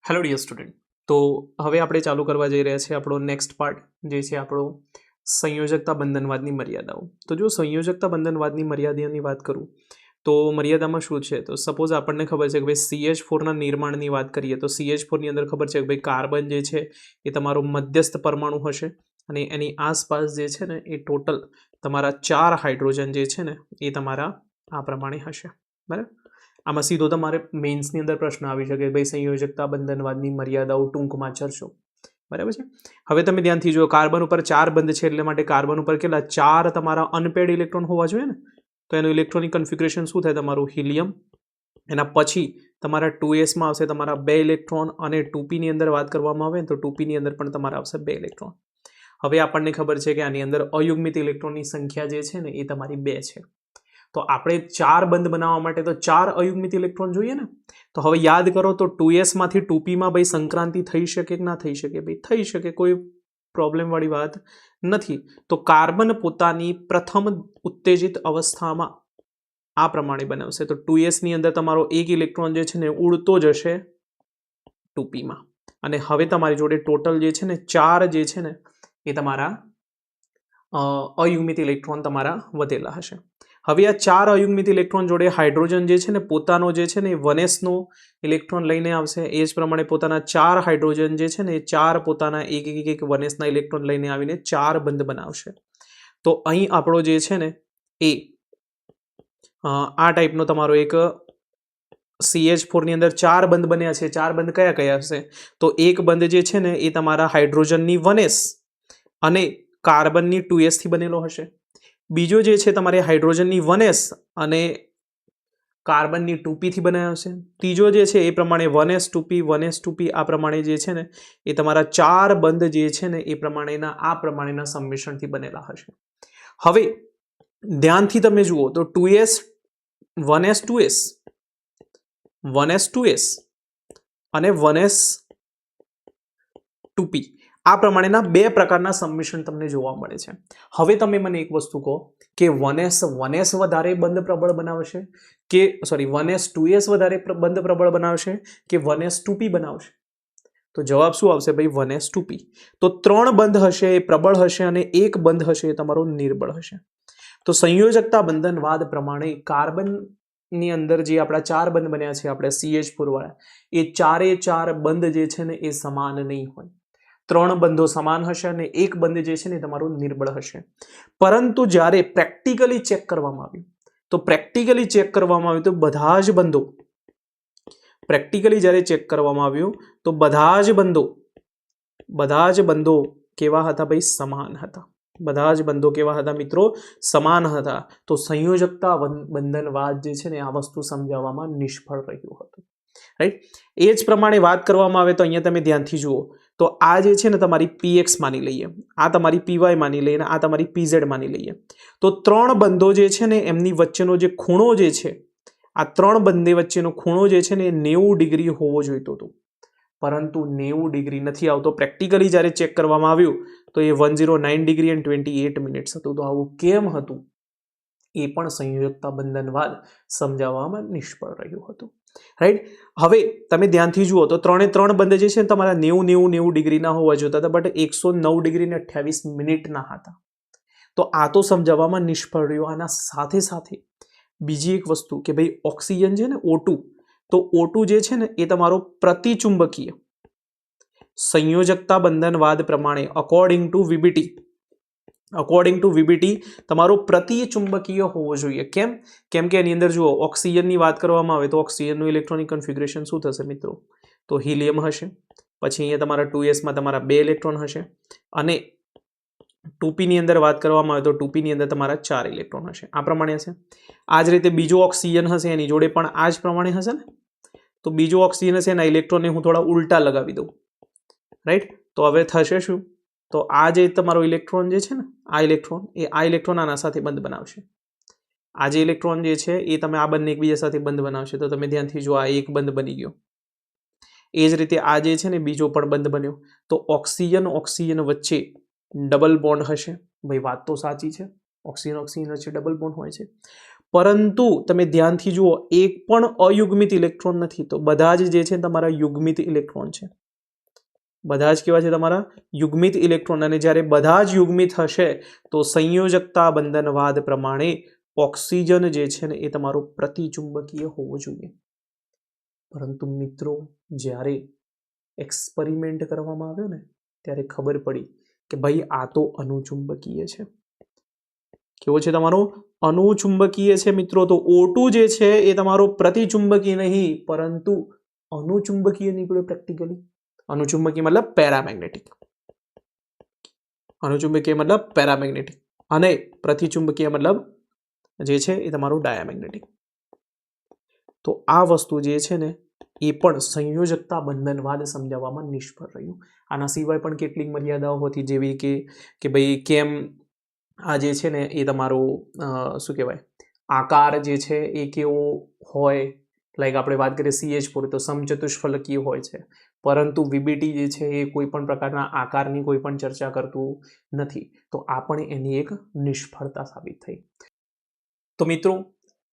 Hello dear student, તો હવે આપણે ચાલુ કરવા જઈ રહ્યા છીએ આપણો નેક્સ્ટ પાર્ટ, જે છે આપણો સંયોજકતા બંધનવાદની મર્યાદાઓ. તો જો સંયોજકતા બંધનવાદની મર્યાદાની વાત કરું તો મર્યાદામાં શું છે, તો સપોઝ આપણને ખબર છે કે ભાઈ CH4ના નિર્માણની વાત કરીએ તો CH4ની અંદર ખબર છે કે ભાઈ કાર્બન જે છે એ તમારો મધ્યસ્થ પરમાણુ હશે અને એની આસપાસ જે છે ને એ ટોટલ તમારા 4 હાઇડ્રોજન જે છે ને એ તમારા આ પ્રમાણે હશે. બરાબર. આમાં સીધો તમારે મેઇન્સની અંદર પ્રશ્ન આવી શકે ભાઈ સંયોજકતા બંધનવાદની મર્યાદાઓ ટૂંકમાં ચર્ચો. બરાબર છે. હવે તમે ધ્યાનથી જુઓ, કાર્બન ઉપર 4 બંધ છે એટલે માટે કાર્બન ઉપર કેટલા 4 તમારા અનપેડ ઇલેક્ટ્રોન હોવા જોઈએ ને. તો એનું ઇલેક્ટ્રોનિક કન્ફિગ્યુરેશન શું થાય, તમારું હિલિયમ. એના પછી તમારા 2sમાં આવશે તમારા 2 ઇલેક્ટ્રોન અને 2p ની અંદર વાત કરવામાં આવે તો 2p ની અંદર પણ તમારા આવશે 2 ઇલેક્ટ્રોન. હવે આપણને ખબર છે કે આની અંદર અયુગ્મિત ઇલેક્ટ્રોનની સંખ્યા જે છે ને એ તમારી 2 છે. તો આપણે 4 બંધ બનાવવા માટે તો 4 અયુગ્મિત ઇલેક્ટ્રોન જોઈએ ને. તો હવે યાદ કરો તો 2sમાંથી 2pમાં ભાઈ સંક્રાંતિ થઈ શકે કે ના થઈ શકે? ભાઈ થઈ શકે, કોઈ પ્રોબ્લેમ વાળી વાત નથી. તો કાર્બન પોતાની પ્રથમ ઉત્તેજિત અવસ્થામાં આ પ્રમાણે બનાવશે. તો 2sની અંદર તમારો એક ઇલેક્ટ્રોન જે છે ને ઉડતો જશે 2pમાં, અને હવે તમારી જોડે ટોટલ જે છે ને 4 જે છે ને એ તમારા અયુગ્મિત ઇલેક્ટ્રોન તમારા વધેલા હશે. હવે આ 4 અયુગ્મિત ઇલેક્ટ્રોન જોડે હાઇડ્રોજન જે છે ને પોતાનો જે છે ને એ 1sનો ઇલેક્ટ્રોન લઈને આવશે. એ જ પ્રમાણે પોતાના 4 હાઇડ્રોજન જે છે ને એ 4 પોતાના એક 1sના ઇલેક્ટ્રોન લઈને આવીને 4 બંધ બનાવશે. તો અહીં આપણો જે છે ને એ આ ટાઈપનો તમારો એક CH4ની અંદર 4 બંધ બન્યા છે. 4 બંધ કયા કયા હશે? તો એક બંધ જે છે ને એ તમારા હાઇડ્રોજનની 1s અને કાર્બનની 2s થી બનેલો હશે. બીજો જે છે તમારે હાઇડ્રોજનની 1s અને કાર્બનની 2p થી બનાવ્યો હશે. ત્રીજો જે છે એ પ્રમાણે 1s 2p 1s 2p આ પ્રમાણે જે છે ને એ તમારા 4 બંધ જે છે ને એ પ્રમાણેના આ પ્રમાણેના સંમિશ્રણથી બનેલા હશે. હવે ધ્યાનથી તમે જુઓ તો 2s 1s 2s 1s 2s અને 1s 2p આ પ્રમાણેના 2 પ્રકારના સંમિશ્રણ તમને જોવા મળે છે. હવે તમે મને એક વસ્તુ કહો કે 1s વધારે બંધ પ્રબળ બનાવશે કે 1s 2s વધારે બંધ પ્રબળ બનાવશે કે 1s 2p બનાવશે? તો જવાબ શું આવશે ભાઈ? 1s 2p. તો 3 બંધ હશે એ પ્રબળ હશે અને એક બંધ હશે એ તમારો નિર્બળ હશે. તો સંયોજકતા બંધનવાદ પ્રમાણે કાર્બનની અંદર જે આપણા 4 બંધ બન્યા છે આપણે CH4 વાળા, એ 4 બંધ જે છે ને એ સમાન નહીં હોય. 3 બંધો સમાન હશે અને એક બંધ જે છે ને તમારું નિર્બળ હશે. પરંતુ જ્યારે પ્રેક્ટિકલી ચેક કરવામાં આવ્યું તો બધા જ બંધો જ્યારે ચેક કરવામાં આવ્યું તો બધા જ બંધો કેવા હતા ભાઈ? સમાન હતા. બધા જ બંધો કેવા હતા મિત્રો? સમાન હતા. તો સંયોજકતા બંધનવાદ જે છે ને આ વસ્તુ સમજાવવામાં નિષ્ફળ રહ્યું હતું. રાઈટ. એ જ પ્રમાણે વાત કરવામાં આવે તો અહીંયા તમે ધ્યાનથી જુઓ તો આ જે છે ને તમારી px માની લઈએ, આ તમારી py માની લઈએ અને આ તમારી pz માની લઈએ. તો 3 બંધો જે છે ને એમની વચ્ચેનો જે ખૂણો જે છે, આ 3 બંધ વચ્ચેનો ખૂણો જે છે ને એ 90 ડિગ્રી હોવો જોઈતો હતો, પરંતુ 90 ડિગ્રી નથી આવતો. પ્રેક્ટિકલી જ્યારે ચેક કરવામાં આવ્યું તો એ 109 ડિગ્રી અને 28 મિનિટ્સ હતું. તો આવું કેમ હતું? એ પણ સંયોજકતા બંધનવાદ સમજાવવામાં નિષ્ફળ રહ્યું હતું. રાઈટ. હવે તમે ધ્યાનથી જુઓ તો 3 બંધ જે છે ને તમારા 90 ડિગ્રીના હોવા જોતા હતા, બટ 109 ડિગ્રી અને 28 મિનિટના હતા. તો આ તો સમજાવવામાં નિષ્ફળ રહ્યું. આના સાથે સાથે બીજી એક વસ્તુ કે ભાઈ ઓક્સિજન છે ને O2, તો O2 જે છે ને એ તમારો પ્રતિચુંબકીય સંયોજકતા બંધનવાદ પ્રમાણે અકોર્ડિંગ ટુ VBT તમારો પ્રતિચુંબકીય હોવો જોઈએ. કેમ? કેમ કે એની અંદર જુઓ ઓક્સિજનની વાત કરવામાં આવે તો ઓક્સિજનનું ઇલેક્ટ્રોનિક કન્ફિગ્યુરેશન શું થશે મિત્રો? તો હિલિયમ હશે. પછી અહીંયા તમારા 2sમાં તમારા 2 ઇલેક્ટ્રોન હશે અને 2pની અંદર વાત કરવામાં આવે તો 2pની અંદર તમારા 4 ઇલેક્ટ્રોન હશે. આ પ્રમાણે હશે. આ જ રીતે બીજો ઓક્સિજન હશે એની જોડે પણ આ જ પ્રમાણે હશે ને. તો બીજો ઓક્સિજન હશે એના ઇલેક્ટ્રોનને હું થોડા ઉલટા લગાવી દઉં. રાઈટ. તો હવે થશે શું? તો આ જે તમારો ઇલેક્ટ્રોન જે છે ને આ ઇલેક્ટ્રોન આના સાથે બંધ બનાવશે. આ જે ઇલેક્ટ્રોન જે છે એ તમે આ બંને એકબીજા સાથે બંધ બનાવશે. તો તમે ધ્યાનથી જો આ એક બંધ બની ગયો. એ જ રીતે આ જે છે ને બીજો પણ બંધ બન્યો. તો ઓક્સિજન વચ્ચે ડબલ બોન્ડ હશે. ભાઈ વાત તો સાચી છે, ઓક્સિજન વચ્ચે ડબલ બોન્ડ હોય છે. પરંતુ તમે ધ્યાનથી જુઓ, એક પણ અયુગ્મિત ઇલેક્ટ્રોન નથી, તો બધા જ જે છે તમારા યુગ્મિત ઇલેક્ટ્રોન છે. બધા જ કેવા છે? તમારા યુગ્મિત ઇલેક્ટ્રોન. અને જ્યારે બધા જ યુગ્મિત હશે તો સંયોજકતા બંધનવાદ પ્રમાણે ઓક્સિજન જે છે ને એ તમારો પ્રતિચુંબકીય હોવો જોઈએ. પરંતુ મિત્રો જ્યારે એક્સપેરિમેન્ટ કરવામાં આવ્યો ને ત્યારે ખબર પડી કે ભાઈ આ તો અનુચુંબકીય છે. કેવો છે તમારો? અનુચુંબકીય છે મિત્રો. તો O2 જે છે એ તમારો પ્રતિચુંબકીય નહીં પરંતુ અનુચુંબકીય નીકળ્યો પ્રેક્ટિકલી. અનુચુંબકીય મતલબ પેરામેગ્નેટિક. અનુચુંબકીય મતલબ પેરામેગ્નેટિક અને પ્રતિચુંબકીય મતલબ જે છે એ તમારું ડાયામેગ્નેટિક. તો આ વસ્તુ જે છે ને એ પણ સંયોજકતા બંધનવાદ સમજાવવામાં નિષ્ફળ રહ્યું. આના સિવાય પણ કેટલીક મર્યાદાઓ હતી, જેવી કે ભાઈ કેમ આ જે છે ને એ તમારો શું કહેવાય, આકાર જે છે એ કેવો હોય. લાઈક આપણે વાત કરીએ CH4 તો સમચતુષ્ફલકીય હોય છે, પરંતુ VBT જે છે એ કોઈ પણ પ્રકારના આકારની કોઈ પણ ચર્ચા કરતું નથી. તો આ પણ એની એક નિષ્ફળતા સાબિત થઈ. તો મિત્રો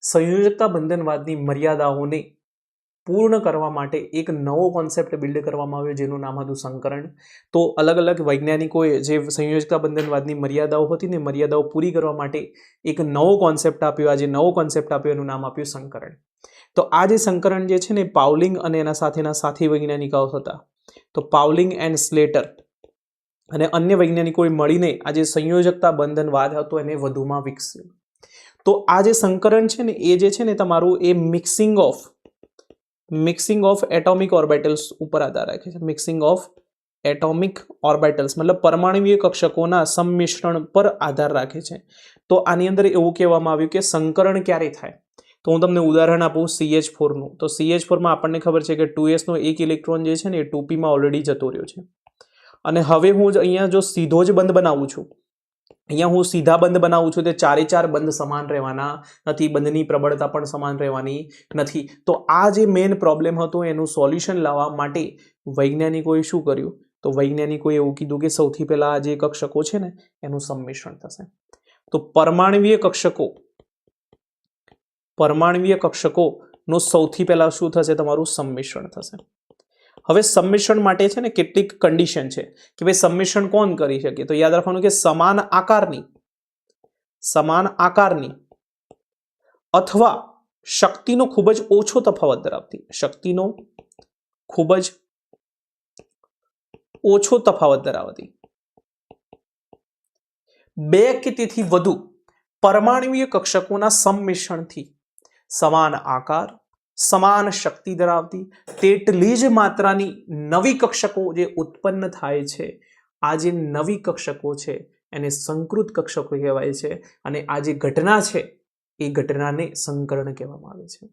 સંયોજકતા બંધનવાદની મર્યાદાઓને પૂર્ણ કરવા માટે એક નવો કોન્સેપ્ટ બિલ્ડ કરવામાં આવ્યો, જેનું નામ હતું સંકરણ. તો અલગ અલગ વૈજ્ઞાનિકોએ જે સંયોજકતા બંધનવાદની મર્યાદાઓ હતી ને મર્યાદાઓ પૂરી કરવા માટે એક નવો કોન્સેપ્ટ આપ્યો. આ જે નવો કોન્સેપ્ટ આપ્યો એનું નામ આપ્યું સંકરણ. તો આ જે સંકરણ જે છે ને પાઉલિંગ અને એના સાથેના સાથી વૈજ્ઞાનિકો હતા. તો પાઉલિંગ એન્ડ સ્લેટર અને અન્ય વૈજ્ઞાનિકોએ મળીને આ જે સંયોજકતા બંધનવાદ હતો એને વધુમાં વિકસ્યો. તો આ જે સંકરણ છે ને એ જે છે ને તમારું એ મિક્સિંગ ઓફ એટોમિક ઓર્બિટલ્સ ઉપર આધાર રાખે છે. મિક્સિંગ ઓફ એટોમિક ઓર્બિટલ્સ મતલબ પરમાણુવીય કક્ષકોના સંમિશ્રણ પર આધાર રાખે છે. તો આની અંદર એવું કહેવામાં આવ્યું કે સંકરણ ક્યારે થાય? તો હું તમને ઉદાહરણ આપું CH4 નું. તો CH4 માં આપણને ખબર છે કે 2s નો એક ઇલેક્ટ્રોન જે છે ને એ 2p માં ઓલરેડી જતો રહ્યો છે. અને હવે હું અહીંયા જો સીધો જ બંધ બનાવું છું, અહીંયા હું સીધા બંધ બનાવું છું, તો ચારે ચાર બંધ સમાન રહેવાના નથી, બંધની પ્રબળતા પણ સમાન રહેવાની નથી. તો આ જે મેઇન પ્રોબ્લેમ હતો એનું સોલ્યુશન લાવવા માટે વૈજ્ઞાનિકોએ શું કર્યું? તો વૈજ્ઞાનિકોએ એવું કીધું કે સૌથી પહેલા આ જે કક્ષકો છે ને એનું સંમિશ્રણ થશે. તો પરમાણુવીય કક્ષકોનું સૌથી પહેલા શું થશે? તમારું સંમિશ્રણ થશે. હવે સંમિશ્રણ માટે છે ને કેટલીક કન્ડિશન છે કે ભાઈ સંમિશ્રણ કોણ કરી શકે? તો યાદ રાખવાનું કે સમાન આકારની અથવા શક્તિનો ખૂબ જ ઓછો તફાવત ધરાવતી, બે કે તેથી વધુ પરમાણુવીય કક્ષકોના સંમિશ્રણથી સમાન આકાર, સમાન શક્તિ ધરાવતી તેટલી જ માત્રાની નવી કક્ષકો જે ઉત્પન્ન થાય છે. આ જે નવી કક્ષકો છે એને સંકૃત કક્ષકો કહેવાય છે. અને આ જે ઘટના છે એ ઘટનાને સંકરણ કહેવામાં આવે છે.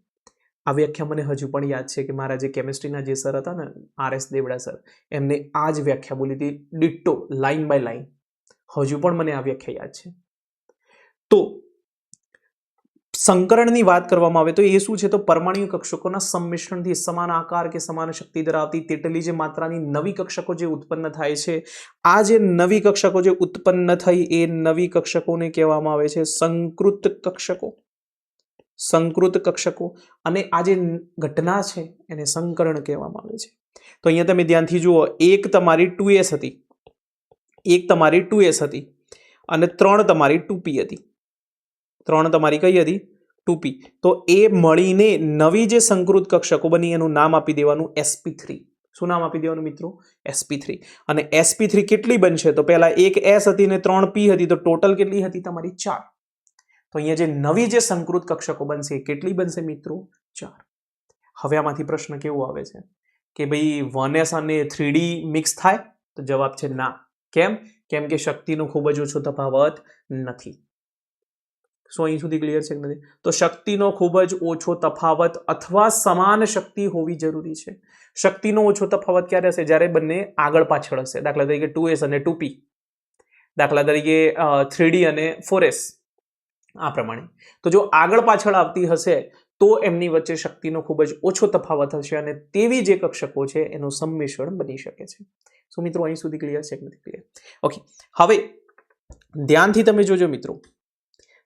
આ વ્યાખ્યા મને હજુ પણ યાદ છે કે મારા જે કેમિસ્ટ્રીના જે સર હતા ને RS દેવડા સર, એમને આ જ વ્યાખ્યા બોલી હતી, ડિટ્ટો લાઈન બાય લાઈન. હજુ પણ મને આ વ્યાખ્યા યાદ છે. તો સંકરણની વાત કરવામાં આવે તો એ શું છે? તો પરમાણુ કક્ષકોના સંમિશ્રણથી સમાન આકાર કે સમાન શક્તિ ધરાવતી તેટલી જે માત્રાની નવી કક્ષકો જે ઉત્પન્ન થાય છે, આ જે નવી કક્ષકો જે ઉત્પન્ન થઈ એ નવી કક્ષકોને કહેવામાં આવે છે સંકૃત કક્ષકો. અને આ જે ઘટના છે એને સંકરણ કહેવામાં આવે છે. તો અહીંયા તમે ધ્યાનથી જુઓ, એક તમારી 2s હતી અને 3 તમારી 2p હતી. 3 તમારી કઈ હતી? 2p. તો એ મળીને નવી જે સંકૃત કક્ષકો બની એનું નામ આપી દેવાનું sp3. શું નામ આપી દેવાનું મિત્રો? sp3. અને sp3 કેટલી બનશે? તો પહેલા એક s હતી ને 3 p હતી, તો ટોટલ કેટલી હતી તમારી? 4. તો અહીંયા જે નવી જે સંકૃત કક્ષકો બનશે કેટલી બનશે મિત્રો? 4. હવે આમાંથી પ્રશ્ન કેવો આવે છે કે ભાઈ 1s અને 3d મિક્સ થાય? તો જવાબ છે ના. કેમ કે શક્તિનો ખૂબ જ ઓછો તફાવત નથી. શું અહીં સુધી ક્લિયર છે કે નથી? તો શક્તિનો ખૂબ જ ઓછો તફાવત અથવા સમાન શક્તિ હોવી જરૂરી છે. શક્તિનો ઓછો તફાવત ક્યારે હશે? જ્યારે બંને આગળ પાછળ હશે. દાખલા તરીકે 2s અને 2p, દાખલા તરીકે 3d અને 4s, આ પ્રમાણે. તો જો આગળ પાછળ આવતી હશે તો એમની વચ્ચે શક્તિનો ખૂબ જ ઓછો તફાવત હશે અને તેવી જે કક્ષકો છે એનું સંમિશ્રણ બની શકે છે. શું મિત્રો અહીં સુધી ક્લિયર છે કે નથી ક્લિયર? ઓકે, હવે ધ્યાનથી તમે જોજો મિત્રો.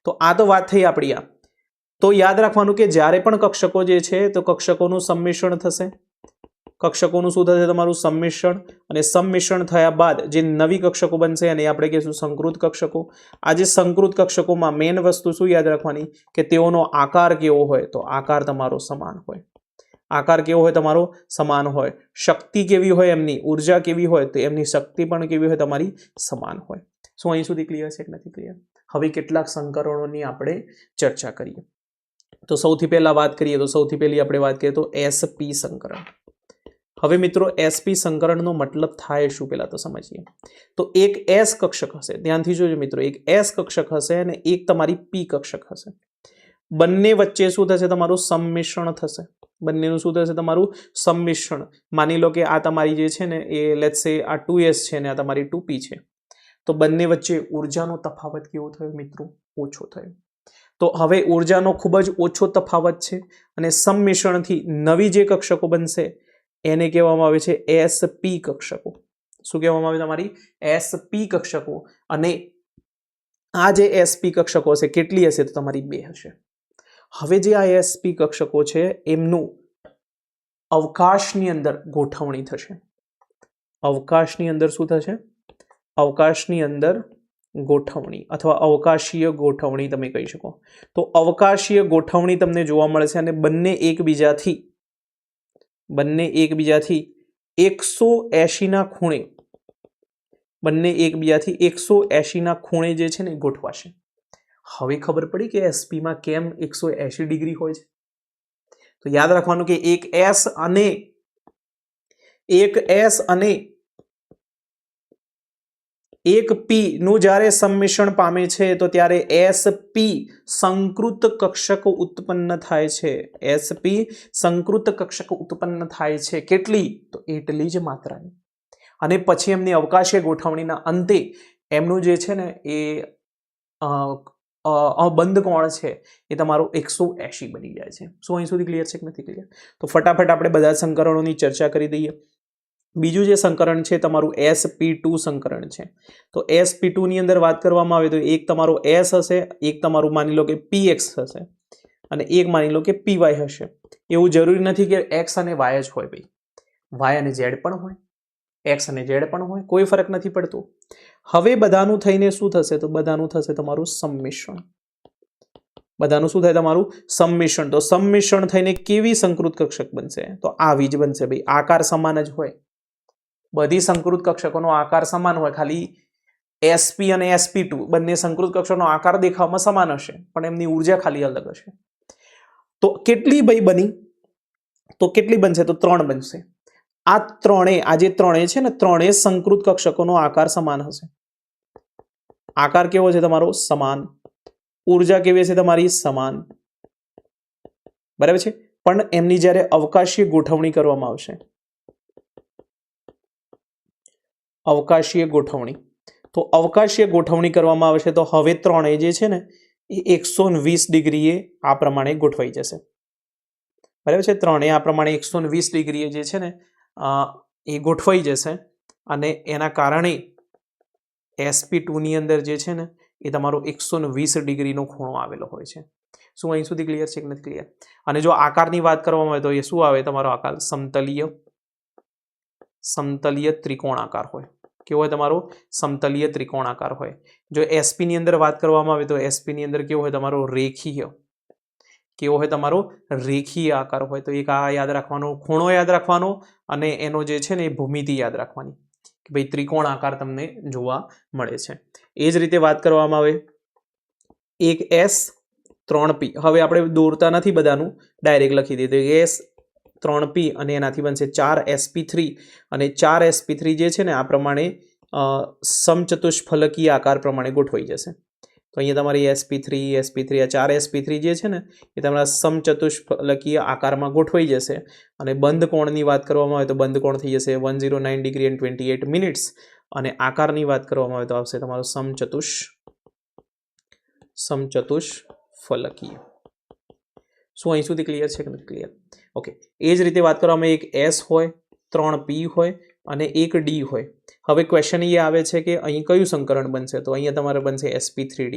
તો આ તો વાત થઈ આપણી આ તો યાદ રાખવાનું કે જ્યારે પણ કક્ષકો જે છે તો કક્ષકોનું સંમિશ્રણ થશે, કક્ષકોનું શું થશે તમારું સંમિશ્રણ, અને સંમિશ્રણ થયા બાદ જે નવી કક્ષકો બનશે અને આપણે કહીશું સંકૃત કક્ષકો. આ જે સંકૃત કક્ષકોમાં મેઇન વસ્તુ શું યાદ રાખવાની કે તેઓનો આકાર કેવો હોય, તો આકાર તમારો સમાન હોય, આકાર કેવો હોય તમારો સમાન હોય, શક્તિ કેવી હોય એમની, ઉર્જા કેવી હોય તો એમની શક્તિ પણ કેવી હોય તમારી સમાન હોય. શું અહીં સુધી ક્લિયર છે કે નથી ક્લિયર? હવે કેટલાક સંકરણોની આપણે ચર્ચા કરીએ. તો સૌથી પહેલા વાત કરીએ તો સૌથી પહેલી આપણે વાત કરીએ તો એસપી સંકરણ. હવે મિત્રો એસપી સંકરણનો મતલબ થાય શું પહેલા તો સમજીએ. તો એક એસ કક્ષક હશે, ધ્યાનથી જોજો મિત્રો, એક એસ કક્ષક હશે અને એક તમારી પી કક્ષક હશે. બંને વચ્ચે શું થશે તમારું સંમિશ્રણ થશે, બંનેનું શું થશે તમારું સંમિશ્રણ. માની લો કે આ તમારી જે છે ને એ લેટ્સ સે આ 2s છે ને આ તમારી 2p છે, તો બંને વચ્ચે ઉર્જાનો તફાવત કેવો થયો મિત્રો? ઓછો થયો. તો હવે ઉર્જાનો ખૂબ જ ઓછો તફાવત છે અને સંમિશ્રણથી નવી જે કક્ષકો બનશે એને કહેવામાં આવે છે એસપી કક્ષકો. શું કહેવામાં આવે તમારી? એસપી કક્ષકો. અને આ જે એસપી કક્ષકો હશે કેટલી હશે? તો તમારી 2 હશે. હવે જે આ એસપી કક્ષકો છે એમનું અવકાશની અંદર ગોઠવણી થશે. અવકાશની અંદર શું થશે? અવકાશની અંદર ગોઠવણી અથવા અવકાશીય ગોઠવણી તમે કહી શકો. તો અવકાશીય ગોઠવણી તમને જોવા મળશે અને બંને એકબીજાથી 180 ના ખૂણે, બંને એકબીજાથી 180 ના ખૂણે જે છે ને ગોઠવાશે. હવે ખબર પડી કે એસપીમાં કેમ 180 ડિગ્રી હોય છે? તો યાદ રાખવાનું કે એક એસ અને એક પી નું જ્યારે સંમિશ્રણ પામે છે તો ત્યારે એસપી સંકૃત કક્ષક ઉત્પન્ન થાય છે. એસપી સંકૃત કક્ષક ઉત્પન્ન થાય છે. કેટલી? તો એટલી જ માત્રાની. અને પછી એમની અવકાશીય ગોઠવણીના અંતે એમનું જે છે ને એ બંધ કોણ છે એ તમારો 180 બની જાય છે. શું અહીં સુધી ક્લિયર છે કે નથી ક્લિયર? તો ફટાફટ આપણે બધા સંકરણોની ચર્ચા કરી દઈએ. બીજું જે સંકરણ છે તમારું sp2 સંકરણ છે. તો sp2 ની અંદર વાત કરવામાં આવે તો એક તમારો s હશે, એક તમારું માની લો કે px હશે અને એક માની લો કે py હશે. એવું જરૂરી નથી કે x અને y જ હોય ભાઈ, y અને z પણ હોય, x અને z પણ હોય, કોઈ ફરક નથી પડતો. હવે બધાનું થઈને શું થશે? તો બધાનું થશે તમારું સંમિશ્રણ. બધાનું શું થાય તમારું સંમિશ્રણ. તો સંમિશ્રણ થઈને કેવી સંકૃત કક્ષક બનશે? તો આવી જ બનશે ભાઈ, આકાર સમાન જ હોય. બધી સંકૃત કક્ષકોનો આકાર સમાન હોય, ખાલી sp અને sp2 બંને સંકૃત કક્ષકનો આકાર દેખાવમાં સમાન હશે પણ એમની ઉર્જા ખાલી અલગ હશે. તો કેટલી ભાઈ બની? તો કેટલી બનશે? તો 3 બનશે. આ જે ત્રણેય છે ને ત્રણેય સંકૃત કક્ષકોનો આકાર સમાન હશે. આકાર કેવો છે તમારો? સમાન. ઉર્જા કેવી હશે તમારી? સમાન. બરાબર છે. પણ એમની જ્યારે અવકાશીય ગોઠવણી કરવામાં આવશે, અવકાશીય ગોઠવણી, તો અવકાશીય ગોઠવણી કરવામાં આવશે તો હવે ત્રણેય જે છે ને એ 120 ડિગ્રીએ આ પ્રમાણે ગોઠવાઈ જશે. બરાબર છે. ત્રણેય આ પ્રમાણે 120 ડિગ્રીએ જે છે ને એ ગોઠવાઈ જશે અને એના કારણે sp2 ની અંદર જે છે ને એ તમારો 120 ડિગ્રીનો ખૂણો આવેલો હોય છે. શું અહીં સુધી ક્લિયર છે કે નથી ક્લિયર? અને જો આકારની વાત કરવામાં આવે તો એ શું આવે તમારો આકાર? સમતલીય ત્રિકોણ આકાર હોય. કેવો હોય તમારો? સમતલીય ત્રિકોણ આકાર હોય. જો sp ની અંદર વાત કરવામાં આવે તો sp ની અંદર કેવો હોય તમારો? રેખીય. કેવો હોય તમારો? રેખીય આકાર હોય. તો એક આ યાદ રાખવાનો, ખૂણો યાદ રાખવાનો અને એનો જે છે ને એ ભૂમિતિ યાદ રાખવાની કે ભાઈ ત્રિકોણ આકાર તમને જોવા મળે છે. એ જ રીતે વાત કરવામાં આવે એક s 3p. હવે આપણે દોરતા નથી બધાનું, ડાયરેક્ટ લખી દઈએ. s 3p અને એનાથી બનશે 4sp3 અને 4sp3 જે છે ને આ પ્રમાણે સમચતુષ્ફલકીય આકાર પ્રમાણે ગોઠવાઈ જશે. તો અહીંયા તમારી sp3 આ 4sp3 જે છે ને એ તમારા સમચતુષ્ફલકીય આકારમાં ગોઠવાઈ જશે અને બંધ કોણની વાત કરવામાં આવે તો બંધ કોણ થઈ જશે 109 ડિગ્રી એન્ડ 28 મિનિટ્સ અને આકારની વાત કરવામાં આવે તો આવશે તમારો સમચતુષ્ફલકીય. શું અહીં સુધી ક્લિયર છે કે નથી ક્લિયર? ઓકે. એ જ રીતે વાત કરવામાં એક s હોય, 3p હોય અને એક d હોય. હવે ક્વેશ્ચન એ આવે છે કે અહીં કયું સંકરણ બનશે? તો અહીંયા તમારે બનશે sp3d.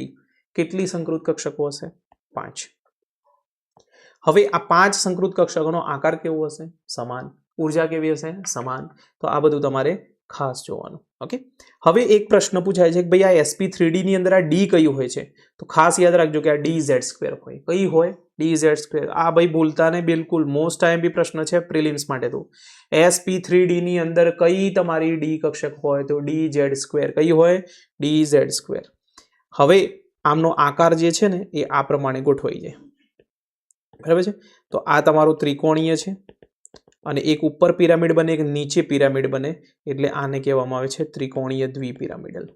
કેટલી સંકૃત કક્ષકો હશે? 5. હવે આ 5 સંકૃત કક્ષકોનો આકાર કેવો હશે? સમાન. ઉર્જા કેવી હશે? સમાન. તો આ બધું તમારે ખાસ જોવાનું. ઓકે. હવે એક પ્રશ્ન પૂછાય છે કે ભાઈ આ sp3d ની અંદર આ d કયું હોય છે? તો ખાસ યાદ રાખજો કે આ dz² હોય. કઈ હોય? dz². આ ભાઈ ભૂલતા નહીં બિલકુલ. મોસ્ટ આઈએમપી પ્રશ્ન છે પ્રિલિમ્સ માટે. તો sp3d ની અંદર કઈ તમારી d કક્ષક હોય? તો dz². કઈ હોય? dz². હવે આમનો આકાર જે છે ને એ આ પ્રમાણે ગોઠવાઈ જાય. બરાબર છે? તો આ તમારું ત્રિકોણીય છે અને એક ઉપર પિરામિડ બને, એક નીચે પિરામિડ બને, એટલે આને કહેવામાં આવે છે ત્રિકોણીય દ્વિપિરામિડલ.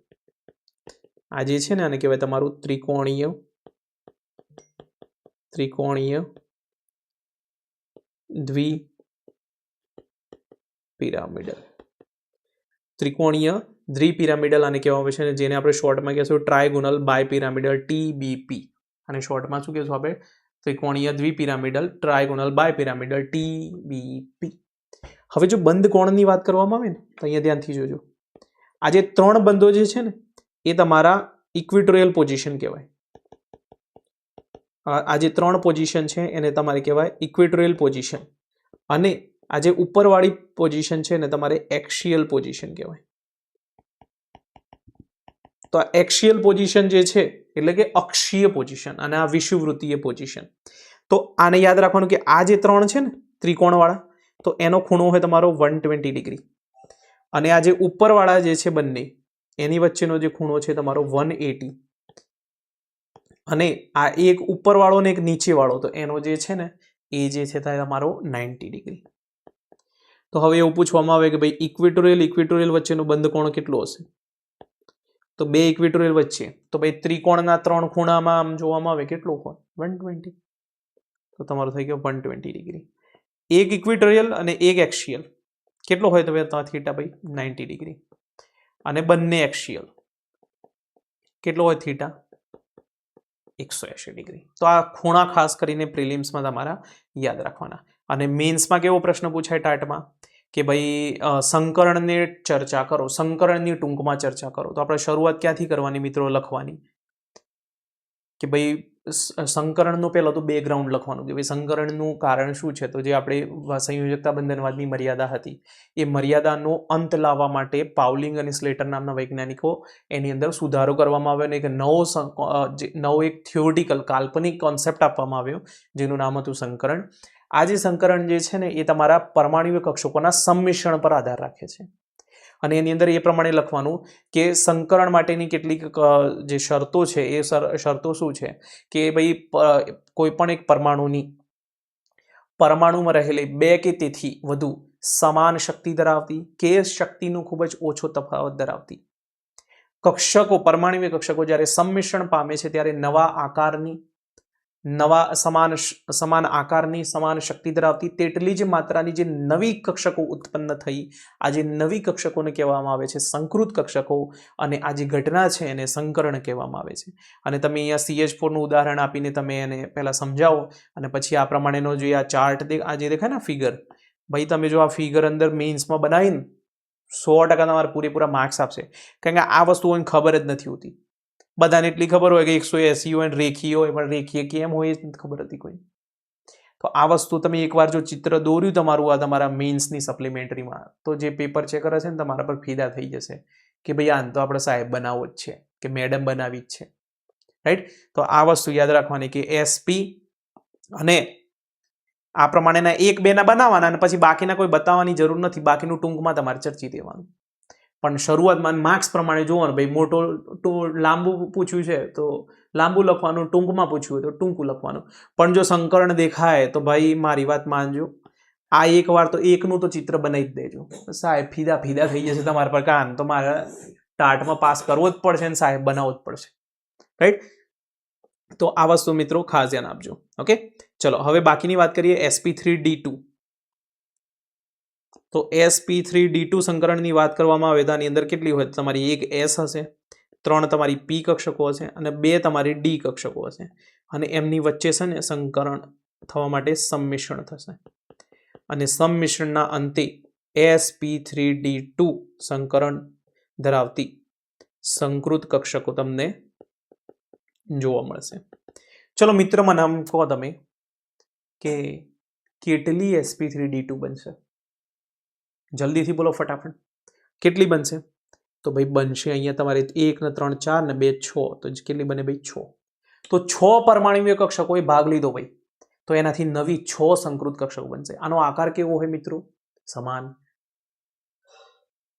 આ જે છે ને આને કહેવાય તમારું ત્રિકોણીય દ્વિપિરામિડલ. ત્રિકોણીય દ્વિપિરામિડલ આને કહેવામાં આવે છે, જેને આપણે શોર્ટમાં કહેશું ટ્રાયગોનલ બાયપિરામિડલ, TBP. અને શોર્ટમાં શું કહેશું આપણે? ત્રિકોણીય દ્વિપિરામિડલ ટ્રાયગોનલ બાયપિરામિડલ, TBP. હવે જો બંધ કોણની વાત કરવામાં આવે ને તો અહીંયા ધ્યાનથી જોજો. આ જે 3 બંધો જે છે ને એ તમારા ઇક્વિટોરિયલ પોઝિશન કહેવાય. આ જે 3 પોઝિશન છે એને તમારે કહેવાય ઇક્વિટોરિયલ પોઝિશન, અને આ જે ઉપરવાળી પોઝિશન છે ને તમારે એક્સિયલ પોઝિશન કહેવાય. તો આ એક્સિયલ પોઝિશન જે છે એટલે કે અક્ષીય પોઝિશન, અને આ વિષુવવૃત્તીય પોઝિશન. તો આને યાદ રાખવાનું કે આ જે 3 છે ને ત્રિકોણવાળા, તો એનો ખૂણો હોય તમારો 120 ડિગ્રી, અને આ જે ઉપરવાળા જે છે બંને એની વચ્ચેનો જે ખૂણો છે તમારો 180, અને આ એક ઉપરવાળો ને એક નીચેવાળો, તો એનો જે છે ને એ જે છે તમારો 90 ડિગ્રી. તો હવે એવું પૂછવામાં આવે કે ભાઈ ઇક્વિટોરિયલ વચ્ચેનો બંધ કોણ કેટલો હશે? તો 2 ઇક્વિટોરિયલ વચ્ચે, તો ભાઈ ત્રિકોણના 3 ખૂણામાં આમ જોવામાં આવે કેટલો હોય? 120. તો તમારો થઈ ગયો 120 ડિગ્રી. એક ઇક્વિટોરિયલ અને એક એક્સિયલ કેટલો હોય? તો થીટા ભાઈ 90 ડિગ્રી. અને બંને એક્સિયલ કેટલો હોય? Theta 180 degree. તો આ ખૂણા ખાસ કરીને પ્રિલિમ્સમાં તમારા યાદ રાખવાના. અને મેન્સમાં કેવો પ્રશ્ન પૂછાય ટાટમાં કે ભાઈ સંકરણને ચર્ચા કરો, સંકરણની ટૂંકમાં ચર્ચા કરો. તો આપણે શરૂઆત ક્યાંથી કરવાની મિત્રો? લખવાની કે ભાઈ સંકરણનું પહેલાં તો બેકગ્રાઉન્ડ લખવાનું કે ભાઈ સંકરણનું કારણ શું છે. તો જે આપણે સંયોજકતા બંધનવાદની મર્યાદા હતી એ મર્યાદાનો અંત લાવવા માટે પાઉલિંગ અને સ્લેટર નામના વૈજ્ઞાનિકો એની અંદર સુધારો કરવામાં આવ્યો અને એક નવો એક થિયોરિટિકલ કાલ્પનિક કોન્સેપ્ટ આપવામાં આવ્યો જેનું નામ હતું સંકરણ. આ જે સંકરણ જે છે ને એ તમારા પરમાણ્વીય કક્ષકોના સંમિશ્રણ પર આધાર રાખે છે, અને એની અંદર એ પ્રમાણે લખવાનું કે સંકરણ માટેની કેટલીક જે શરતો છે એ શરતો શું છે કે ભાઈ કોઈ પણ એક પરમાણુમાં રહેલી 2 કે તેથી વધુ સમાન શક્તિ ધરાવતી કે શક્તિનું ખૂબ જ ઓછો તફાવત ધરાવતી કક્ષકો, પરમાણ્વીય કક્ષકો જ્યારે સંમિશ્રણ પામે છે ત્યારે સમાન આકારની સમાન શક્તિ ધરાવતી તેટલી જ માત્રાની જે નવી કક્ષકો ઉત્પન્ન થઈ, આ જે નવી કક્ષકોને કહેવામાં આવે છે સંકૃત કક્ષકો, અને આ જે ઘટના છે એને સંકરણ કહેવામાં આવે છે. અને તમે અહીંયા CH4નું ઉદાહરણ આપીને તમે એને પહેલાં સમજાવો, અને પછી આ પ્રમાણેનો જે આ ચાર્ટ આ જે દેખાય ને ફિગર, ભાઈ તમે જો આ ફિગર અંદર મેઇન્સમાં બનાવીને 100% તમારે પૂરેપૂરા માર્ક્સ આપશે. કારણ કે આ વસ્તુઓને ખબર જ નથી હોતી. બધાને એટલી ખબર હોય કે 180 હોય ને રેખીય હોય, પણ રેખીય કેમ હોય એ નથી ખબર હતી કોઈ. તો આ વસ્તુ તમે એકવાર જો ચિત્ર દોર્યું તમારું આ તમારા મેઇન્સની સપ્લિમેન્ટરીમાં, તો જે પેપર ચેકર હશે ને તમારા પર ફીદા થઈ જશે કે ભાઈ આને તો આપણે સાહેબ બનાવવો જ છે કે મેડમ બનાવી જ છે. રાઈટ? તો આ વસ્તુ યાદ રાખવાની કે SP અને આ પ્રમાણેના 1-2 ના બનાવવાના, અને પછી બાકીના કોઈ બતાવવાની જરૂર નથી, બાકીનું ટૂંકમાં તમારે ચર્ચી દેવાનું. પણ શરૂઆતમાં માર્ક્સ પ્રમાણે જોવાનું, ભાઈ મોટો લાંબુ પૂછ્યું છે તો લાંબુ લખવાનું, ટૂંકમાં પૂછ્યું હોય તો ટૂંકું લખવાનું. પણ જો સંકરણ દેખાય તો ભાઈ મારી વાત માનજો, આ એકવાર તો એકનું તો ચિત્ર બનાવી જ દેજો. સાહેબ ફીદા થઈ જશે તમારા પર, કાન તો મારે ટાટમાં પાસ કરવો જ પડશે ને સાહેબ બનાવવો જ પડશે. રાઈટ? તો આ વસ્તુ મિત્રો ખાસ ધ્યાન આપજો. ઓકે, ચલો હવે બાકીની વાત કરીએ sp3d2. તો sp3d2 સંકરણની વાત કરવામાં આવે તો આની અંદર કેટલી હોય? તમારી એક S હશે, 3 તમારી P કક્ષકો હશે, અને 2 તમારી D કક્ષકો હશે, અને એમની વચ્ચે છે ને સંકરણ થવા માટે સંમિશ્રણ થશે, અને સંમિશ્રણના અંતે sp3d2 સંકરણ ધરાવતી સંકૃત કક્ષકો તમને જોવા મળશે. ચલો મિત્રમાં નામ કહો તમે. કે કેટલી sp3d2 બનશે? જલ્દીથી બોલો ફટાફટ. કેટલી બનશે? તો ભાઈ બનશે અહીંયા તમારે 1 ને 3 4 ને 2 6, તો કેટલી બને ભાઈ 6. તો 6 પરમાણુય કક્ષકોએ ભાગ લીધો ભાઈ, તો એનાથી નવી 6 સંકૃત કક્ષકો બનશે. આનો આકાર કેવો હોય મિત્રો? સમાન.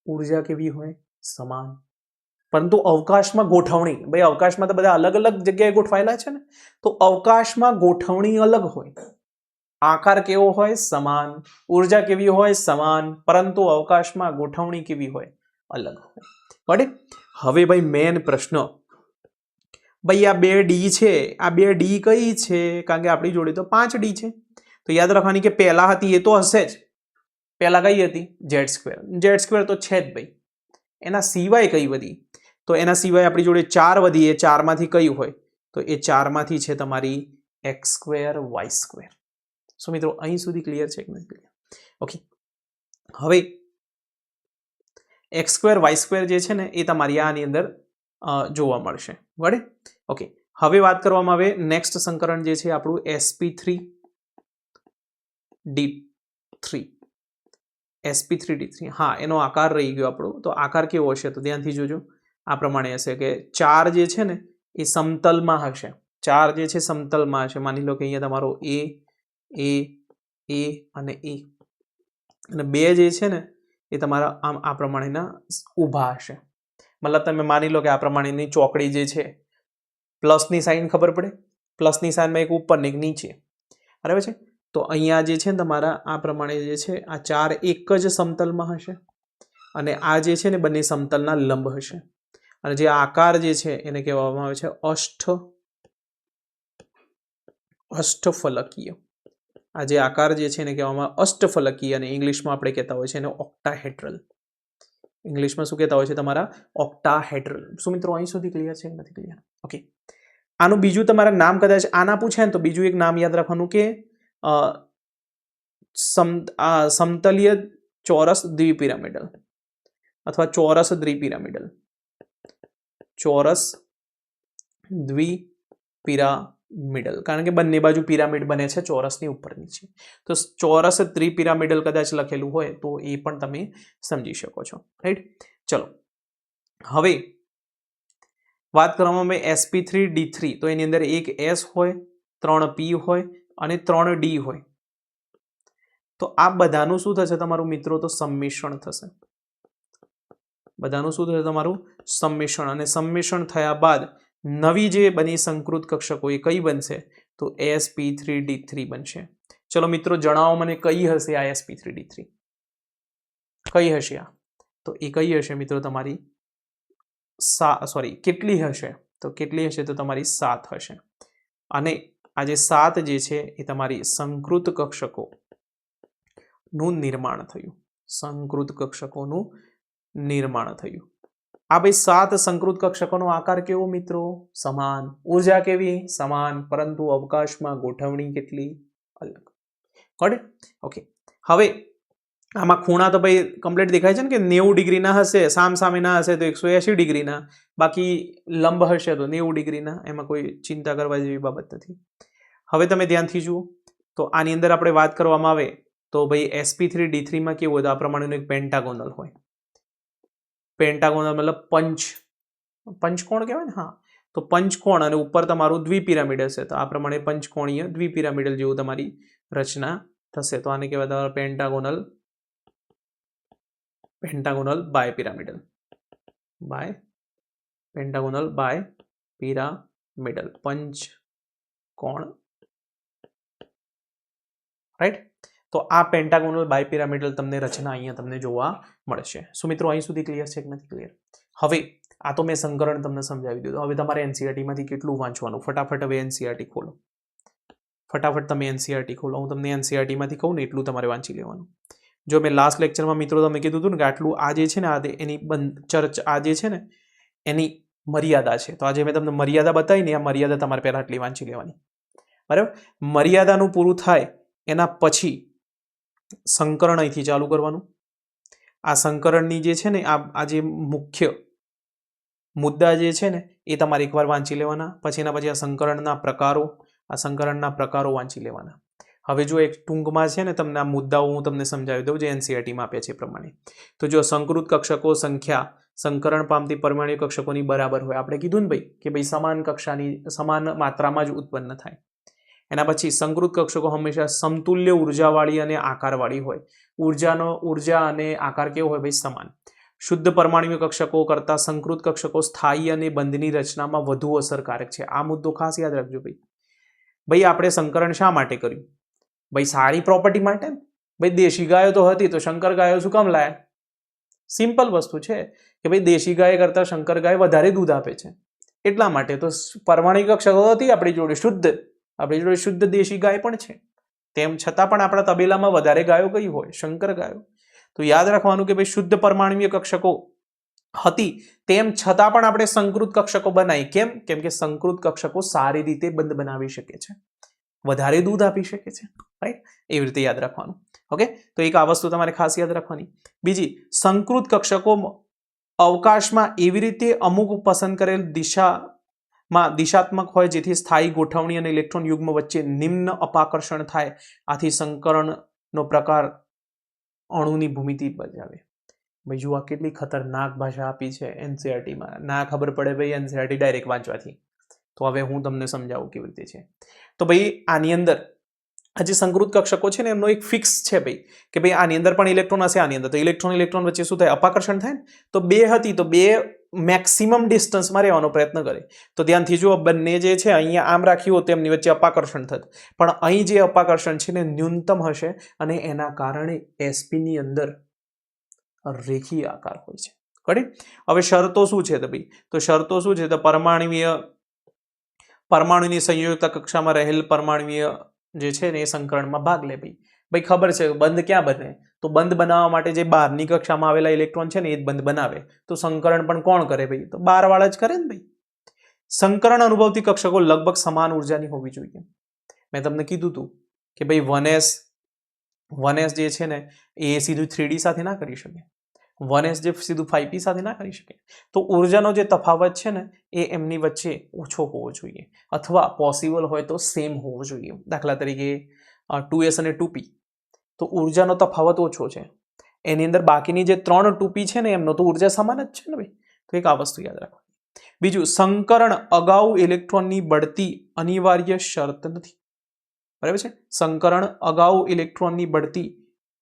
ઉર્જા કેવી હોય? સમાન. પરંતુ અવકાશમાં ગોઠવણી, ભાઈ અવકાશમાં તો બધા અલગ અલગ જગ્યાએ ગોઠવાયેલા છે ને, તો અવકાશમાં ગોઠવણી અલગ હોય. આકાર કેવો હોય? સમાન. ઉર્જા કેવી હોય? સમાન. પરંતુ અવકાશમાં ગોઠવણી કેવી હોય? અલગ હોય. બરાબર. હવે ભાઈ મેન પ્રશ્ન, ભાઈ આ 2 ડી છે, આ 2 ડી કઈ છે? કારણ કે આપણી જોડે તો 5 ડી છે. તો યાદ રાખવાની કે પહેલા હતી એ તો હશે જ. પહેલા કઈ હતી? z². તો છે જ ભાઈ. એના સિવાય કઈ વધી? તો એના સિવાય આપણી જોડે 4 વધી, એ 4 માંથી કઈ હોય? તો એ 4 માંથી છે તમારી x² y². સો મિત્રો અહીં સુધી ક્લિયર છે કે નથી ક્લિયર? ઓકે. હવે x² y² જે છે ને એ તમારી આની અંદર જોવા મળશે. બરાબર. ઓકે. હવે વાત કરવામાં આવે નેક્સ્ટ સંકરણ જે છે આપણું sp3d3. sp3d3. હા, એનો આકાર રહી ગયો આપણો. તો આકાર કેવો હશે? તો ધ્યાનથી જોજો. આ પ્રમાણે હશે કે 4 જે છે ને એ સમતલમાં હશે. 4 જે છે સમતલમાં હશે. માની લો કે અહીંયા તમારો a અને a, અને 2 જે છે ને એ તમારા આમ આ પ્રમાણેના ઊભા હશે. મતલબ તમે માની લો કે આ પ્રમાણેની ચોકડી જે છે, પ્લસની સાઇન ખબર પડે? પ્લસની સાઇનમાં એક ઉપર ને એક નીચે, બરાબર છે? તો અહીંયા જે છે ને તમારા આ પ્રમાણે જે છે આ 4 એક જ સમતલમાં હશે, અને આ જે છે ને બંને સમતલના લંબ હશે. અને જે આકાર જે છે એને કહેવામાં આવે છે અષ્ટફલકીય. આ જે આકાર જે છે એને કહેવામાં અષ્ટફલકીય, અને ઇંગ્લિશમાં આપણે કહેતા હોય છે એને ઓક્ટાહેડ્રલ. ઇંગ્લિશમાં શું કહેતા હોય છે તમારા? ઓક્ટાહેડ્રલ. શું મિત્રો અહીં સુધી ક્લિયર છે કે નથી ક્લિયર? ઓકે. આનું બીજું તમારા નામ કદાચ આના પૂછે ને તો બીજું એક નામ યાદ રાખવાનું કે સમતલીય ચોરસ દ્વિપિરામિડલ અથવા ચોરસ દ્વિપિરામિડલ. ચોરસ દ્વિપિરામિડલ, કારણ કે બંને બાજુ પિરામિડ બને છે ચોરસની ઉપર નીચે. તો ચોરસ ત્રિપિરામિડલ કદાચ લખેલું હોય તો એ પણ તમે સમજી શકો છો. રાઈટ. ચલો હવે વાત કરવામાં આવે sp3d3. તો એની અંદર એક s હોય, 3 p હોય અને 3 d હોય. તો આ બધાનું શું થશે તમારું મિત્રો? તો સંમિશ્રણ થશે. બધાનું શું થશે તમારું? સંમિશ્રણ. અને સંમિશ્રણ થયા બાદ નવી જે બની સંકૃત કક્ષકો એ કઈ બનશે? તો sp3d3 બનશે. ચલો મિત્રો જણાવો મને કઈ હશે આ sp3d3? કઈ હશે આ? તો એ કઈ હશે મિત્રો તમારી? કેટલી હશે? તો કેટલી હશે? તો તમારી 7 હશે. અને આ જે 7 જે છે એ તમારી સંકૃત કક્ષકો નું નિર્માણ થયું. સંકૃત કક્ષકોનું નિર્માણ થયું. આ ભાઈ 7 સંકૃત કક્ષકોનો આકાર કેવો મિત્રો? સમાન. ઉર્જા કેવી? સમાન. પરંતુ અવકાશમાં ગોઠવણી કેટલી? અલગ. Got it? ઓકે. હવે આમાં ખૂણા તો ભાઈ કમ્પ્લીટ દેખાય છે ને કે 90 ડિગ્રીના હશે, સામસામેના હશે તો 180 ડિગ્રીના, બાકી લંબ હશે તો 90 ડિગ્રીના. એમાં કોઈ ચિંતા કરવા જેવી બાબત નથી. હવે તમે ધ્યાનથી જુઓ તો આની અંદર આપણે વાત કરવામાં આવે તો ભાઈ sp3d3 માં કેવું હોય? તો આ પ્રમાણેનું એક પેન્ટાગોનલ હોય. પેન્ટાગોનલ મતલબ પંચકોણ કહેવાય ને. હા, તો પંચકોણ અને ઉપર તમારું દ્વિપિરામિડ હશે તો આ પ્રમાણે પંચકોણીય દ્વિપિરામિડલ જેવું તમારી રચના થશે. તો આને કહેવાય તમારા પેન્ટાગોનલ બાયપિરામિડલ. પંચકોણ. રાઈટ. તો આ પેન્ટાગોનલ બાયપિરામિડલ તમને રચના અહીંયા તમને જોવા મળશે. શું મિત્રો અહીં સુધી ક્લિયર છે કે નથી ક્લિયર? હવે આ તો મેં સંકરણ તમને સમજાવી દીધું. હવે તમારે એનસીઈઆરટી માંથી કેટલું વાંચવાનું? ફટાફટ હવે એનસીઈઆરટી ખોલો. ફટાફટ તમે એનસીઈઆરટી ખોલો. હું તમને એનસીઈઆરટી માંથી કહું ને એટલું તમારે વાંચી લેવાનું. જો મેં લાસ્ટ લેક્ચરમાં મિત્રો તમે કીધું હતું ને કે આટલું આ જે છે ને એની ચર્ચા આ જે છે ને એની મર્યાદા છે. તો આજે મેં તમને મર્યાદા બતાવી ને આ મર્યાદા તમારે પહેલા આટલી વાંચી લેવાની. બરાબર. મર્યાદાનું પૂરું થાય એના પછી સંકરણ અહીંથી ચાલુ કરવાનું. આ સંકરણની જે છે ને આ જે મુખ્ય મુદ્દા જે છે ને એ તમારે એકવાર વાંચી લેવાના. પછી એના પછી આ સંકરણના પ્રકારો વાંચી લેવાના. હવે જો એક ટૂંકમાં છે ને તમને આ મુદ્દાઓ હું તમને સમજાવી દઉં જે એનસીઈઆરટીમાં આપ્યા છે એ પ્રમાણે. તો જો સંકૃત કક્ષકો સંખ્યા સંકરણ પામતી પરમાણ્વીય કક્ષકોની બરાબર હોય. આપણે કીધું ને ભાઈ કે ભાઈ સમાન કક્ષાની સમાન માત્રામાં જ ઉત્પન્ન થાય. એના પછી સંકૃત કક્ષકો હંમેશા સમતુલ્ય ઉર્જાવાળી અને આકારવાળી હોય. ઉર્જા અને આકાર કેવો હોય ભાઈ? સમાન. શુદ્ધ પરમાણ્વીય કક્ષકો કરતાં સંકૃત કક્ષકો સ્થાયી અને બંધની રચનામાં વધુ અસરકારક છે. આ મુદ્દો ખાસ યાદ રાખજો ભાઈ. ભાઈ આપણે સંકરણ શા માટે કર્યું? ભાઈ સારી પ્રોપર્ટી માટે. ભાઈ દેશી ગાયો તો હતી તો શંકર ગાયો શું કામ લાયા? સિમ્પલ વસ્તુ છે કે ભાઈ દેશી ગાય કરતાં શંકર ગાય વધારે દૂધ આપે છે એટલા માટે. તો પરમાણ્વીય કક્ષકો હતી આપણી જોડે શુદ્ધ દેશી ગાય પણ છે. તેમ છતાં પણ આપણા તબેલામાં વધારે ગાયો કઈ હોય? શંકર ગાયો. તો યાદ રાખવાનું કે ભાઈ શુદ્ધ પરમાણ્વીય કક્ષકો હતી તેમ છતાં પણ આપણે સંકૃત કક્ષકો બનાવી. કેમ? કેમ કે સંકૃત કક્ષકો સારી રીતે બંધ બનાવી શકે છે, વધારે દૂધ આપી શકે છે. રાઈટ? એવી રીતે યાદ રાખવાનું. ઓકે, તો એક આ વસ્તુ તમારે ખાસ યાદ રાખવાની. બીજી, સંકૃત કક્ષકો અવકાશમાં એવી રીતે અમુક પસંદ કરેલ દિશાત્મક હોય જેથી સ્થાયી ગોઠવણી અને ઇલેક્ટ્રોન યુગ્મ વચ્ચે નિમ્ન અપાકર્ષણ થાય. આથી સંકરણનો પ્રકાર અણુની ભૂમિતિ બજાવે. ભાઈ જુઓ કેટલી ખતરનાક ભાષા આપી છે એનસીઈઆરટીમાં. ના ખબર પડે ભાઈ એનસીઈઆરટી ડાયરેક્ટ વાંચવાથી. તો હવે હું તમને સમજાવું કેવી રીતે છે. તો ભાઈ આની અંદર આ જે સંકૃત કક્ષકો છે ને એમનો એક ફિક્સ છે ભાઈ કે ભાઈ આની અંદર પણ ઇલેક્ટ્રોન હશે, આની અંદર તો ઇલેક્ટ્રોન વચ્ચે શું થાય? અપાકર્ષણ થાય ને. તો બે હતી તો બે મેક્સિમમ ડિસ્ટન્સમાં રહેવાનો પ્રયત્ન કરે. તો ધ્યાનથી જુઓ, બંને જે છે અહીંયા આમ રાખ્યું હોત તેમની વચ્ચે અપાકર્ષણ થત, પણ અહીં જે અપાકર્ષણ છે ને ન્યૂનતમ હશે અને એના કારણે એસપીની અંદર રેખીય આકાર હોય છે. કરેક્ટ? હવે શરતો શું છે? તો ભાઈ તો શરતો શું છે? તો પરમાણુની સંયોજકતા કક્ષામાં રહેલ પરમાણુય જે છે ને એ સંકરણમાં ભાગ લે. ભાઈ ખબર છે બંધ ક્યાં બને? તો બંધ બનાવવા માટે જે બહારની કક્ષામાં આવેલા ઇલેક્ટ્રોન છે ને એ જ બંધ બનાવે. તો સંકરણ પણ કોણ કરે ભાઈ? તો બહારવાળા જ કરે ને ભાઈ. સંકરણ અનુભવતી કક્ષકો લગભગ સમાન ઉર્જાની હોવી જોઈએ. મેં તમને કીધું હતું કે ભાઈ 1s જે છે ને એ સીધું 3D સાથે ના કરી શકે. 1s જે સીધું 5p સાથે ના કરી શકે. તો ઉર્જાનો જે તફાવત છે ને એ એમની વચ્ચે ઓછો હોવો જોઈએ, અથવા પોસિબલ હોય તો સેમ હોવો જોઈએ. દાખલા તરીકે 2s અને 2p, તો ઉર્જાનો તફાવત ઓછો છે. એની અંદર બાકીની જે 3 2p છે ને એમનો તો ઉર્જા સમાન જ છે ને ભાઈ. તો એક આ વસ્તુ યાદ રાખો. બીજું, સંકરણ અગાઉ ઇલેક્ટ્રોનની બઢતી અનિવાર્ય શરત નથી. બરાબર છે? સંકરણ અગાઉ ઇલેક્ટ્રોનની બઢતી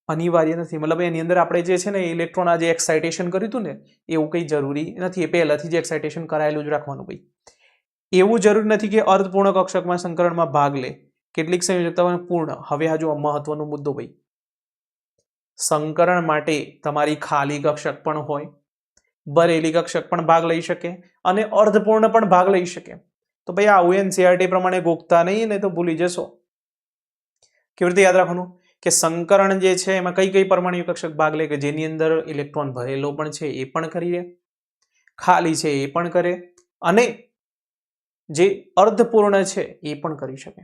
અનિવાર્ય નથી. મતલબ એની અંદર આપણે જે છે ને ઇલેક્ટ્રોન આજે એક્સાઇટેશન કર્યું હતું ને એવું કંઈ જરૂરી નથી. એ પહેલાથી જ એક્સાઇટેશન કરાયેલું જ રાખવાનું ભાઈ. એવું જરૂરી નથી કે અર્ધપૂર્ણ કક્ષકમાં સંકરણમાં ભાગ લે. કેટલીક સંયોજકતા પૂર્ણ. હવે આ જો મહત્વનો મુદ્દો ભાઈ, સંકરણ માટે તમારી ખાલી કક્ષક પણ હોય, ભરેલી કક્ષક પણ ભાગ લઈ શકે અને અર્ધપૂર્ણ પણ ભાગ લઈ શકે. તો ભાઈ આવું એનસીઈઆરટી પ્રમાણે ગોખતા નહીં ને તો ભૂલી જશો. કેવી રીતે યાદ રાખવાનું કે સંકરણ જે છે એમાં કઈ કઈ પરમાણ્વીય કક્ષક ભાગ લે? કે જેની અંદર ઇલેક્ટ્રોન ભરેલો પણ છે એ પણ કરી લે, ખાલી છે એ પણ કરે, અને જે અર્ધપૂર્ણ છે એ પણ કરી શકે.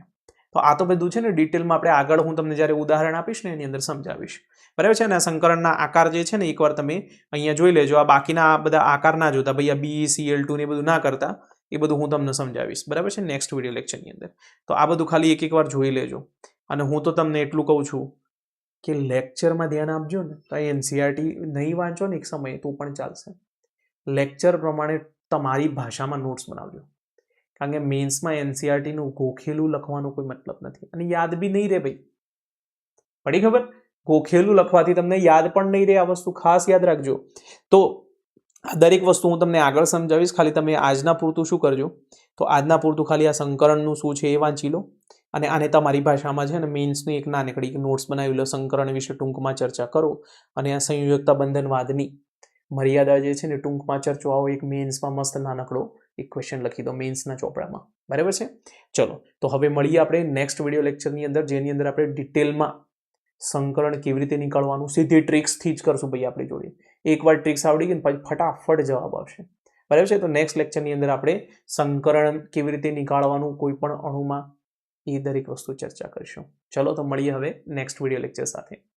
તો આ તો બધું છે ને ડિટેલમાં આપણે આગળ હું તમને જ્યારે ઉદાહરણ આપીશ ને એની અંદર સમજાવીશ. બરાબર છે ને? આ સંકરણના આકાર જે છે ને એકવાર તમે અહીંયા જોઈ લેજો. આ બાકીના આ બધા આકાર ના જોતા ભાઈ, આ BeCl2 ને બધું ના કરતા. એ બધું હું તમને સમજાવીશ. બરાબર છે? નેક્સ્ટ વિડીયો લેક્ચરની અંદર. તો આ બધું ખાલી એક વાર જોઈ લેજો. અને હું તો તમને એટલું કહું છું કે લેક્ચરમાં ધ્યાન આપજો ને. તો એનસીઈઆરટી નહીં વાંચો ને એક સમયે તો પણ ચાલશે. લેક્ચર પ્રમાણે તમારી ભાષામાં નોટ્સ બનાવજો. કારણ કે મેન્સમાં એનસીઈઆરટીનું ગોખેલું લખવાનો કોઈ મતલબ નથી અને યાદ બી નહીં રહે ભાઈ. પડી ખબર? ગોખેલું લખવાથી તમને યાદ પણ નહીં રહે. આ વસ્તુ ખાસ યાદ રાખજો. તો દરેક વસ્તુ હું તમને આગળ સમજાવીશ. ખાલી તમે આજના પૂરતું શું કરજો, તો આજના પૂરતું ખાલી આ સંકરણનું શું છે એ વાંચી લો અને આને તમારી ભાષામાં છે ને મેન્સની એક નાનકડી નોટ્સ બનાવી લો. સંકરણ વિશે ટૂંકમાં ચર્ચા કરો અને આ સંયોજકતા બંધનવાદની મર્યાદા જે છે ને ટૂંકમાં ચર્ચો આવો એક મેન્સમાં મસ્ત નાનકડો એક ક્વેશ્ચન લખી દો મેન્સના ચોપડામાં. બરાબર છે? ચલો તો હવે મળીએ આપણે નેક્સ્ટ વિડીયો લેક્ચરની અંદર, જેની અંદર આપણે ડિટેલમાં સંકરણ કેવી રીતે નીકળવાનું સીધી ટ્રિક્સથી જ કરશું ભાઈ. આપણી જોડે એકવાર ટ્રિક્સ આવડી ગઈ ને પછી ફટાફટ જવાબ આવશે. બરાબર છે? તો નેક્સ્ટ લેક્ચરની અંદર આપણે સંકરણ કેવી રીતે નીકાળવાનું કોઈ પણ અણુમાં એ દરેક વસ્તુ ચર્ચા કરીશું. ચલો તો મળીએ હવે નેક્સ્ટ વિડીયો લેક્ચર સાથે.